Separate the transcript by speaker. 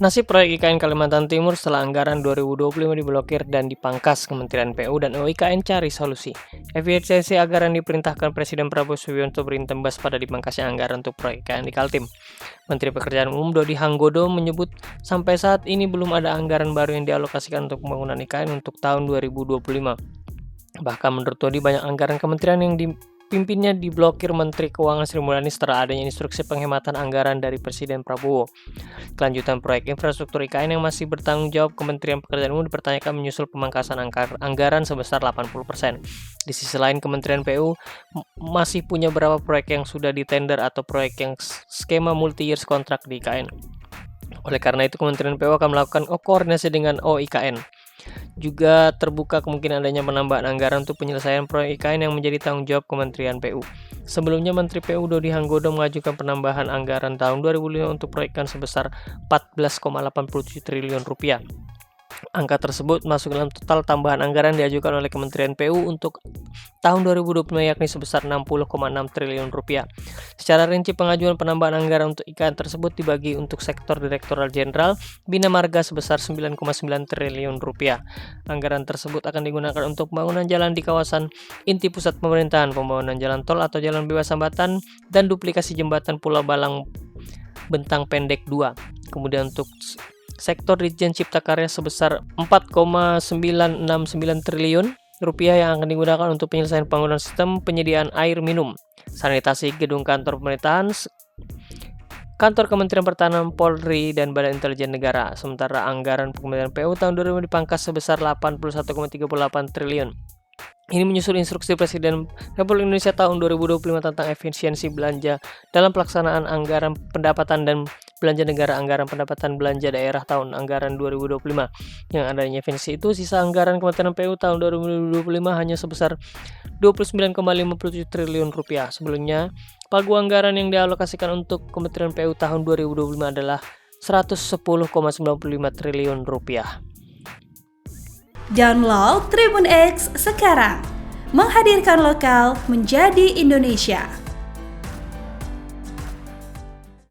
Speaker 1: Nasib proyek IKN Kalimantan Timur setelah anggaran 2025 diblokir dan dipangkas, Kementerian PU dan UIKN cari solusi. Efisiensi anggaran diperintahkan Presiden Prabowo Subianto berimbas pada dipangkasnya anggaran untuk proyek IKN di Kaltim. Menteri Pekerjaan Umum Dodi Hanggodo menyebut sampai saat ini belum ada anggaran baru yang dialokasikan untuk pembangunan IKN untuk tahun 2025. Bahkan menurut Dodi, banyak anggaran kementerian yang dipimpinnya diblokir Menteri Keuangan Sri Mulyani setelah adanya instruksi penghematan anggaran dari Presiden Prabowo. Kelanjutan proyek infrastruktur IKN yang masih bertanggung jawab Kementerian Pekerjaan Umum dipertanyakan menyusul pemangkasan anggaran sebesar 80%. Di sisi lain, Kementerian PU masih punya beberapa proyek yang sudah ditender atau proyek yang skema multi-years kontrak di IKN. Oleh karena itu, Kementerian PU akan melakukan koordinasi dengan OIKN. Juga terbuka kemungkinan adanya penambahan anggaran untuk penyelesaian proyek IKN yang menjadi tanggung jawab Kementerian PU. Sebelumnya, Menteri PU Dodi Hanggodo mengajukan penambahan anggaran tahun 2005 untuk proyek IKN sebesar 14,87 triliun rupiah. Angka tersebut masuk dalam total tambahan anggaran diajukan oleh Kementerian PU untuk tahun 2025 yakni sebesar 60,6 triliun rupiah. Secara rinci, pengajuan penambahan anggaran untuk IKN tersebut dibagi untuk sektor Direktorat Jenderal Bina Marga sebesar 9,9 triliun rupiah. Anggaran tersebut akan digunakan untuk pembangunan jalan di kawasan inti pusat pemerintahan, pembangunan jalan tol atau jalan bebas hambatan, dan duplikasi jembatan Pulau Balang Bentang Pendek 2. Kemudian untuk sektor Ditjen Cipta Karya sebesar 4,969 triliun rupiah yang akan digunakan untuk penyelesaian pembangunan sistem penyediaan air minum, sanitasi gedung kantor pemerintahan, kantor Kementerian Pertahanan, Polri, dan Badan Intelijen Negara. Sementara anggaran Kementerian PU tahun 2000 dipangkas sebesar 81,38 triliun. Ini menyusul instruksi Presiden Republik Indonesia tahun 2025 tentang efisiensi belanja dalam pelaksanaan anggaran pendapatan dan belanja negara, anggaran pendapatan belanja daerah tahun anggaran 2025. Yang adanya efisiensi itu, sisa anggaran Kementerian PU tahun 2025 hanya sebesar 29,57 triliun rupiah. Sebelumnya, pagu anggaran yang dialokasikan untuk Kementerian PU tahun 2025 adalah 110,95 triliun rupiah.
Speaker 2: Download Tribun X sekarang, menghadirkan lokal menjadi Indonesia.